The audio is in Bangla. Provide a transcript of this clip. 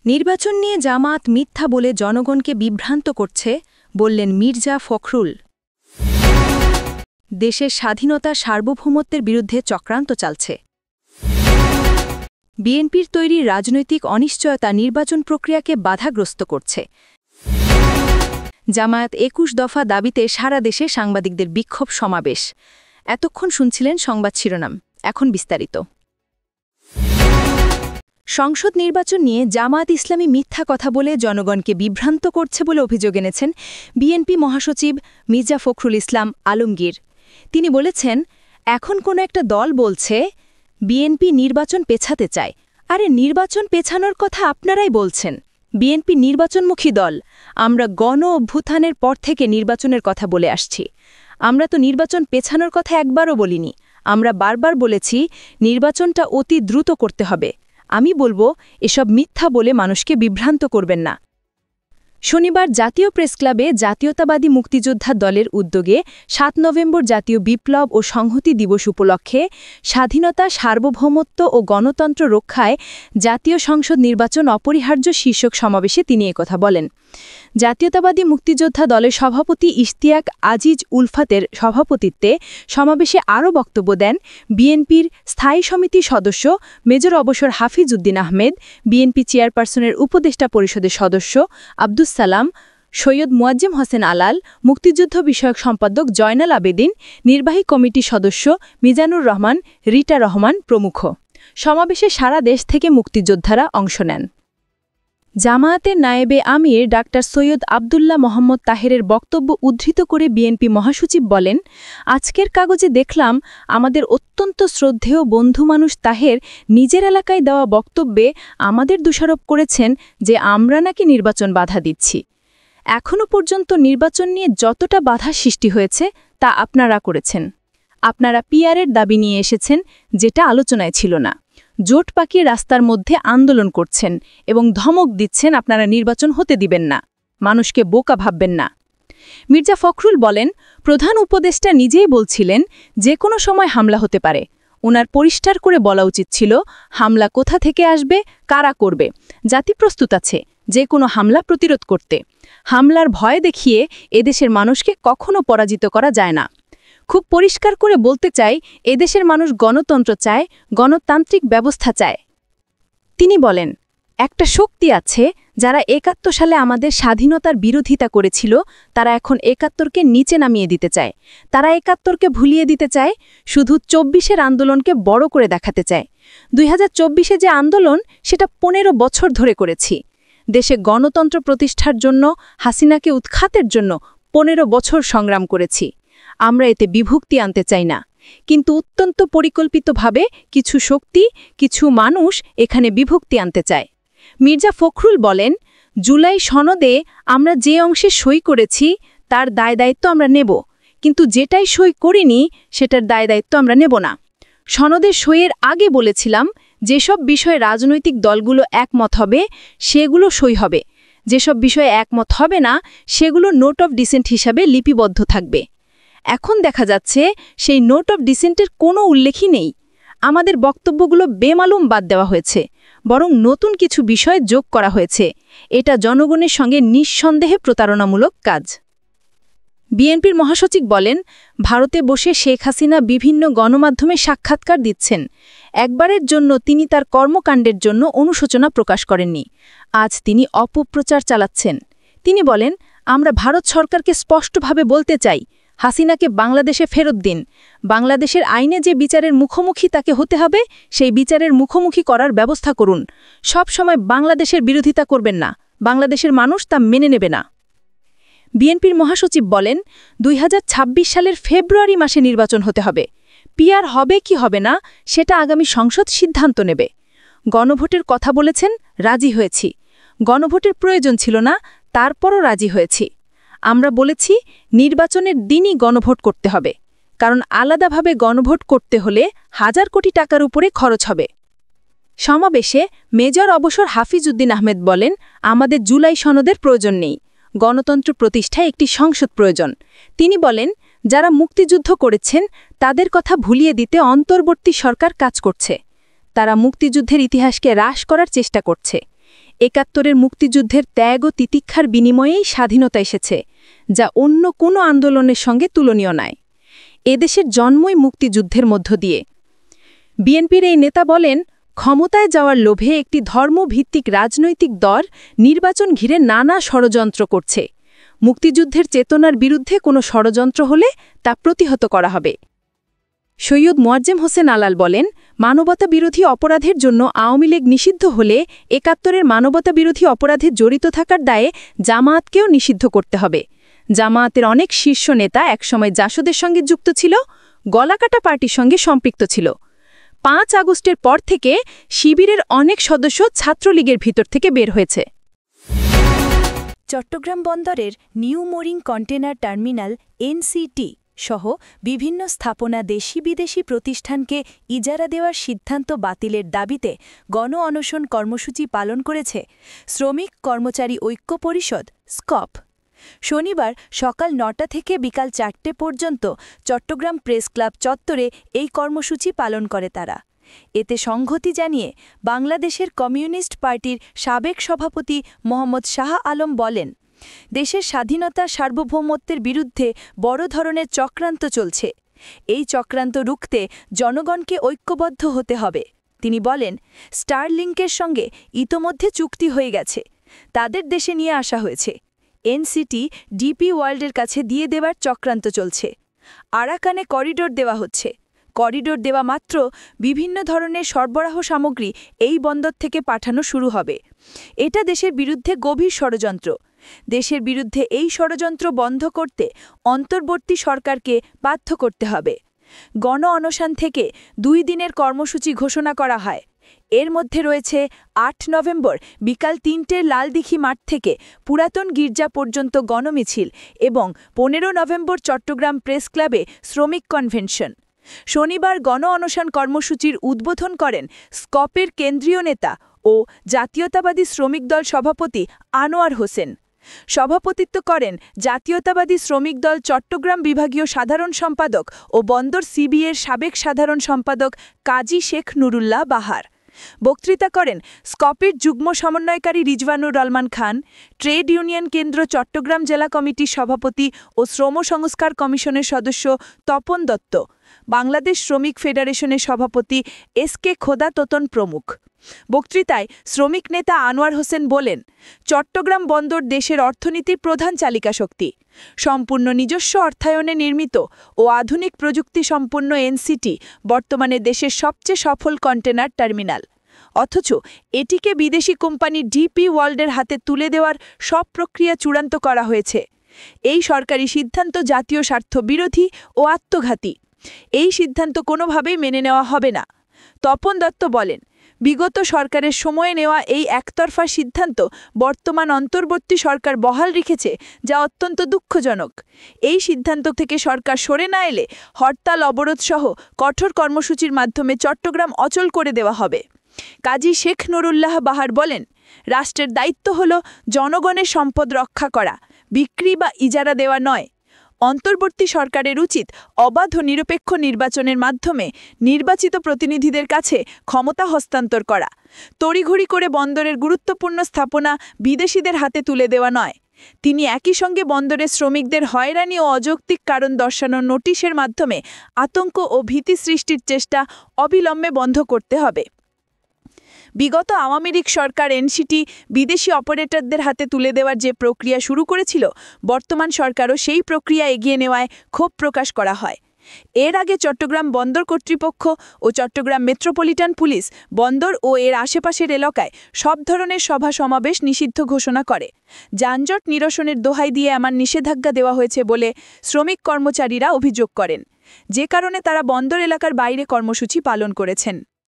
নির্বাচন নিয়ে জামায়াত মিথ্যা বলে জনগণকে বিভ্রান্ত করছে বললেন মির্জা ফখরুল। দেশের স্বাধীনতা সার্বভৌমত্বের বিরুদ্ধে চক্রান্ত চালছে। বিএনপির তৈরি রাজনৈতিক অনিশ্চয়তা নির্বাচন প্রক্রিয়াকে বাধাগ্রস্ত করছে। জামায়াত ২১ দফা দাবিতে সারা দেশে সাংবাদিকদের বিক্ষোভ সমাবেশ। এতক্ষণ শুনছিলেন সংবাদ শিরোনাম, এখন বিস্তারিত। সংসদ নির্বাচন নিয়ে জামায়াত ইসলামী মিথ্যা কথা বলে জনগণকে বিভ্রান্ত করছে বলে অভিযোগ এনেছেন বিএনপি মহাসচিব মির্জা ফখরুল ইসলাম আলমগীর। তিনি বলেছেন, এখন কোনো একটা দল বলছে বিএনপি নির্বাচন পেছাতে চায়। আরে নির্বাচন পেছানোর কথা আপনারাই বলছেন। বিএনপি নির্বাচনমুখী দল। আমরা গণ অভ্যুত্থানের পর থেকে নির্বাচনের কথা বলে আসছি। আমরা তো নির্বাচন পেছানোর কথা একবারও বলিনি। আমরা বারবার বলেছি নির্বাচনটা অতি দ্রুত করতে হবে। আমি বলবো এসব মিথ্যা বলে মানুষকে বিভ্রান্ত করবেন না। শনিবার জাতীয় প্রেসক্লাবে জাতীয়তাবাদী মুক্তিযোদ্ধা দলের উদ্যোগে ৭ নভেম্বর জাতীয় বিপ্লব ও সংহতি দিবস উপলক্ষে স্বাধীনতা, সার্বভৌমত্ব ও গণতন্ত্র রক্ষায় জাতীয় সংসদ নির্বাচন অপরিহার্য শীর্ষক সমাবেশে তিনি একথা বলেন। জাতীয়তাবাদী মুক্তিযোদ্ধা দলের সভাপতি ইশতিয়াক আজিজ উলফাতের সভাপতিত্বে সমাবেশে আরও বক্তব্য দেন বিএনপির স্থায়ী সমিতির সদস্য মেজর অবসর হাফিজ উদ্দিন আহমেদ, বিএনপি চেয়ারপারসনের উপদেষ্টা পরিষদের সদস্য আব্দুস সালাম, সৈয়দ মুয়াজ্জেম হোসেন আলাল, মুক্তিযুদ্ধ বিষয়ক সম্পাদক জয়নাল আবেদিন, নির্বাহী কমিটির সদস্য মিজানুর রহমান, রিটা রহমান প্রমুখ। সমাবেশে সারা দেশ থেকে মুক্তিযোদ্ধারা অংশ নেন। জামায়াতের নায়েবে আমির ডাক্তার সৈয়দ আবদুল্লাহ মোহাম্মদ তাহেরের বক্তব্য উদ্ধৃত করে বিএনপি মহাসচিব বলেন, আজকের কাগজে দেখলাম আমাদের অত্যন্ত শ্রদ্ধেয় বন্ধু মানুষ তাহের নিজের এলাকায় দেওয়া বক্তব্যে আমাদের দোষারোপ করেছেন যে আমরা নাকি নির্বাচন বাধা দিচ্ছি। এখনও পর্যন্ত নির্বাচন নিয়ে যতটা বাধা সৃষ্টি হয়েছে তা আপনারা করেছেন। আপনারা পিআরের দাবি নিয়ে এসেছেন, যেটা আলোচনায় ছিল না। জোট পাকিয়ে রাস্তার মধ্যে আন্দোলন করছেন এবং ধমক দিচ্ছেন আপনারা নির্বাচন হতে দিবেন না। মানুষকে বোকা ভাববেন না। মির্জা ফখরুল বলেন, প্রধান উপদেষ্টা নিজেই বলছিলেন যে কোনো সময় হামলা হতে পারে। ওনার পরিষ্কার করে বলা উচিত ছিল হামলা কোথা থেকে আসবে, কারা করবে। জাতি প্রস্তুত আছে যে কোনো হামলা প্রতিরোধ করতে। হামলার ভয় দেখিয়ে এদেশের মানুষকে কখনো পরাজিত করা যায় না। খুব পরিষ্কার করে বলতে চাই, এদেশের মানুষ গণতন্ত্র চায়, গণতান্ত্রিক ব্যবস্থা চায়। তিনি বলেন, একটা শক্তি আছে যারা ৭১ সালে আমাদের স্বাধীনতার বিরোধিতা করেছিল, তারা এখন ৭১কে নিচে নামিয়ে দিতে চায়। তারা ৭১কে ভুলিয়ে দিতে চায়, শুধু ২৪-এর আন্দোলনকে বড় করে দেখাতে চায়। ২০২৪-এ যে আন্দোলন, সেটা ১৫ বছর ধরে করেছি। দেশে গণতন্ত্র প্রতিষ্ঠার জন্য, হাসিনাকে উৎখাতের জন্য ১৫ বছর সংগ্রাম করেছি। আমরা এতে বিভক্তি আনতে চাই না, কিন্তু অত্যন্ত পরিকল্পিতভাবে কিছু শক্তি, কিছু মানুষ এখানে বিভক্তি আনতে চায়। মির্জা ফখরুল বলেন, জুলাই সনদে আমরা যে অংশে সই করেছি তার দায়-দায়িত্ব আমরা নেব, কিন্তু যেটাই সই করিনি সেটার দায়-দায়িত্ব আমরা নেব না। সনদের সইয়ের আগে বলেছিলাম যেসব বিষয়ে রাজনৈতিক দলগুলো একমত হবে সেগুলো সই হবে, যেসব বিষয়ে একমত হবে না সেগুলো নোট অফ ডিসেন্ট হিসাবে লিপিবদ্ধ থাকবে। এখন দেখা যাচ্ছে সেই নোট অফ ডিসেন্টের কোনো উল্লেখই নেই। আমাদের বক্তব্যগুলো বেমালুম বাদ দেওয়া হয়েছে, বরং নতুন কিছু বিষয় যোগ করা হয়েছে। এটা জনগণের সঙ্গে নিঃসন্দেহে প্রতারণামূলক কাজ। বিএনপির মহাসচিব বলেন, ভারতে বসে শেখ হাসিনা বিভিন্ন গণমাধ্যমে সাক্ষাৎকার দিচ্ছেন। একবারের জন্য তিনি তার কর্মকাণ্ডের জন্য অনুশোচনা প্রকাশ করেননি। আজ তিনি অপপ্রচার চালাচ্ছেন। তিনি বলেন, আমরা ভারত সরকারকে স্পষ্টভাবে বলতে চাই, হাসিনাকে বাংলাদেশে ফেরত দিন। বাংলাদেশের আইনে যে বিচারের মুখোমুখি তাকে হতে হবে, সেই বিচারের মুখোমুখি করার ব্যবস্থা করুন। সব সময় বাংলাদেশের বিরোধিতা করবেন না, বাংলাদেশের মানুষ তা মেনে নেবে না। বিএনপির মহাসচিব বলেন, ২০২৬ সালের ফেব্রুয়ারি মাসে নির্বাচন হতে হবে। পিআর হবে কি হবে না সেটা আগামী সংসদ সিদ্ধান্ত নেবে। গণভোটের কথা বলেছেন, রাজি হয়েছি। গণভোটের প্রয়োজন ছিল না, তারপরও রাজি হয়েছি। আমরা বলেছি নির্বাচনের দিনই গণভোট করতে হবে, কারণ আলাদাভাবে গণভোট করতে হলে হাজার কোটি টাকার উপরে খরচ হবে। সমাবেশে মেজর অবসর হাফিজ উদ্দিন আহমেদ বলেন, আমাদের জুলাই সনদের প্রয়োজন নেই। গণতন্ত্র প্রতিষ্ঠায় একটি সংসদ প্রয়োজন। তিনি বলেন, যারা মুক্তিযুদ্ধ করেছেন তাদের কথা ভুলিয়ে দিতে অন্তর্বর্তী সরকার কাজ করছে। তারা মুক্তিযুদ্ধের ইতিহাসকে হ্রাস করার চেষ্টা করছে। ৭১-এর মুক্তিযুদ্ধের ত্যাগ ও তিতিক্ষার বিনিময়েই স্বাধীনতা এসেছে, যা অন্য কোনো আন্দোলনের সঙ্গে তুলনীয় নয়। এদেশের জন্মই মুক্তিযুদ্ধের মধ্য দিয়ে। বিএনপির এই নেতা বলেন, ক্ষমতায় যাওয়ার লোভে একটি ধর্মভিত্তিক রাজনৈতিক দল নির্বাচন ঘিরে নানা ষড়যন্ত্র করছে। মুক্তিযুদ্ধের চেতনার বিরুদ্ধে কোনো ষড়যন্ত্র হলে তা প্রতিহত করা হবে। সৈয়দ মোয়াজ্জেম হোসেন আলাল বলেন, মানবতাবিরোধী অপরাধের জন্য আওয়ামী লীগ নিষিদ্ধ হলে ৭১-এর মানবতাবিরোধী অপরাধে জড়িত থাকার দায়ে জামায়াতকেও নিষিদ্ধ করতে হবে। জামায়াতের অনেক শীর্ষ নেতা একসময় জাসদের সঙ্গে যুক্ত ছিল, গলাকাটা পার্টির সঙ্গে সম্পৃক্ত ছিল। ৫ আগস্টের পর থেকে শিবিরের অনেক সদস্য ছাত্রলীগের ভিতর থেকে বের হয়েছে। চট্টগ্রাম বন্দরের new mooring container terminal NCT সহ বিভিন্ন স্থাপনা দেশি বিদেশি প্রতিষ্ঠানকে ইজারা দেওয়ার সিদ্ধান্ত বাতিলের দাবিতে গণ অনশন কর্মসূচি পালন করেছে শ্রমিক কর্মচারী ঐক্য পরিষদ স্কপ। শনিবার সকাল ৯টা থেকে বিকাল ৪টে পর্যন্ত চট্টগ্রাম প্রেস ক্লাব চত্বরে এই কর্মসূচি পালন করে তারা। এতে সংহতি জানিয়ে বাংলাদেশের কমিউনিস্ট পার্টির সাবেক সভাপতি মোহাম্মদ শাহ আলম বলেন, দেশের স্বাধীনতা সার্বভৌমত্বের বিরুদ্ধে বড় ধরনের চক্রান্ত চলছে। এই চক্রান্ত রুখতে জনগণকে ঐক্যবদ্ধ হতে হবে। তিনি বলেন, স্টারলিংকের সঙ্গে ইতোমধ্যে চুক্তি হয়ে গেছে, তাদের দেশে নিয়ে আসা হয়েছে। এনসিটি ডিপি ওয়ার্ল্ডের কাছে দিয়ে দেওয়ার চক্রান্ত চলছে। আরাকানে করিডোর দেওয়া হচ্ছে। করিডোর দেওয়া মাত্র বিভিন্ন ধরনের সরবরাহ সামগ্রী এই বন্দর থেকে পাঠানো শুরু হবে। এটা দেশের বিরুদ্ধে গভীর ষড়যন্ত্র। দেশের বিরুদ্ধে এই ষড়যন্ত্র বন্ধ করতে অন্তর্বর্তী সরকারকে বাধ্য করতে হবে। গণ অনশন থেকে ২ দিনের কর্মসূচি ঘোষণা করা হয়। এর মধ্যে রয়েছে ৮ নভেম্বর বিকাল ৩টের লালদিঘি মাঠ থেকে পুরাতন গির্জা পর্যন্ত গণমিছিল এবং ১৫ নভেম্বর চট্টগ্রাম প্রেস ক্লাবে শ্রমিক কনভেনশন। শনিবার গণ অনশন কর্মসূচির উদ্বোধন করেন স্কপের কেন্দ্রীয় নেতা ও জাতীয়তাবাদী শ্রমিক দল সভাপতি আনোয়ার হোসেন। সভাপতিত্ব করেন জাতীয়তাবাদী শ্রমিক দল চট্টগ্রাম বিভাগীয় সাধারণ সম্পাদক ও বন্দর সিবিএর সাবেক সাধারণ সম্পাদক কাজী শেখ নুরুল্লাহ বাহার। বক্তৃতা করেন স্কপের যুগ্ম সমন্বয়কারী রিজওয়ানুর রহমান খান, ট্রেড ইউনিয়ন কেন্দ্র চট্টগ্রাম জেলা কমিটির সভাপতি ও শ্রম সংস্কার কমিশনের সদস্য তপন দত্ত, বাংলাদেশ শ্রমিক ফেডারেশনের সভাপতি এসকে খোদা তোতন প্রমুখ। বক্তৃতায় শ্রমিক নেতা আনোয়ার হোসেন বলেন, চট্টগ্রাম বন্দর দেশের অর্থনীতির প্রধান চালিকা শক্তি। সম্পূর্ণ নিজস্ব অর্থায়নে নির্মিত ও আধুনিক প্রযুক্তি সম্পন্ন এনসিটি বর্তমানে দেশের সবচেয়ে সফল কন্টেনার টার্মিনাল। অথচ এটিকে বিদেশি কোম্পানি ডিপি ওয়ার্ল্ডের হাতে তুলে দেওয়ার সব প্রক্রিয়া চূড়ান্ত করা হয়েছে। এই সরকারি সিদ্ধান্ত জাতীয় স্বার্থ বিরোধী ও আত্মঘাতী। এই সিদ্ধান্ত কোনোভাবেই মেনে নেওয়া হবে না। তপন দত্ত বলেন, বিগত সরকারের সময়ে নেওয়া এই একতরফা সিদ্ধান্ত বর্তমান অন্তর্বর্তী সরকার বহাল রেখেছে, যা অত্যন্ত দুঃখজনক। এই সিদ্ধান্ত থেকে সরকার সরে না এলে হরতাল অবরোধ সহ কঠোর কর্মসূচির মাধ্যমে চট্টগ্রাম অচল করে দেওয়া হবে। কাজী শেখ নুরুল্লাহ বাহার বলেন, রাষ্ট্রের দায়িত্ব হল জনগণের সম্পদ রক্ষা করা, বিক্রি বা ইজারা দেওয়া নয়। অন্তর্বর্তী সরকারের উচিত অবাধ ও নিরপেক্ষ নির্বাচনের মাধ্যমে নির্বাচিত প্রতিনিধিদের কাছে ক্ষমতা হস্তান্তর করা। তড়িঘড়ি করে বন্দরের গুরুত্বপূর্ণ স্থাপনা বিদেশিদের হাতে তুলে দেওয়া নয়। তিনি একই সঙ্গে বন্দরের শ্রমিকদের হয়রানি ও অযৌক্তিক কারণ দর্শানোর নোটিশের মাধ্যমে আতঙ্ক ও ভীতি সৃষ্টির চেষ্টা অবিলম্বে বন্ধ করতে হবে। বিগত আওয়ামী লীগ সরকার এনসিটি বিদেশি অপারেটরদের হাতে তুলে দেওয়ার যে প্রক্রিয়া শুরু করেছিল, বর্তমান সরকারও সেই প্রক্রিয়া এগিয়ে নেওয়ায় ক্ষোভ প্রকাশ করা হয়। এর আগে চট্টগ্রাম বন্দর কর্তৃপক্ষ ও চট্টগ্রাম মেট্রোপলিটন পুলিশ বন্দর ও এর আশেপাশের এলাকায় সব ধরনের সভা সমাবেশ নিষিদ্ধ ঘোষণা করে। যানজট নিরসনের দোহাই দিয়ে এমন নিষেধাজ্ঞা দেওয়া হয়েছে বলে শ্রমিক কর্মচারীরা অভিযোগ করেন, যে কারণে তারা বন্দর এলাকার বাইরে কর্মসূচি পালন করেছেন।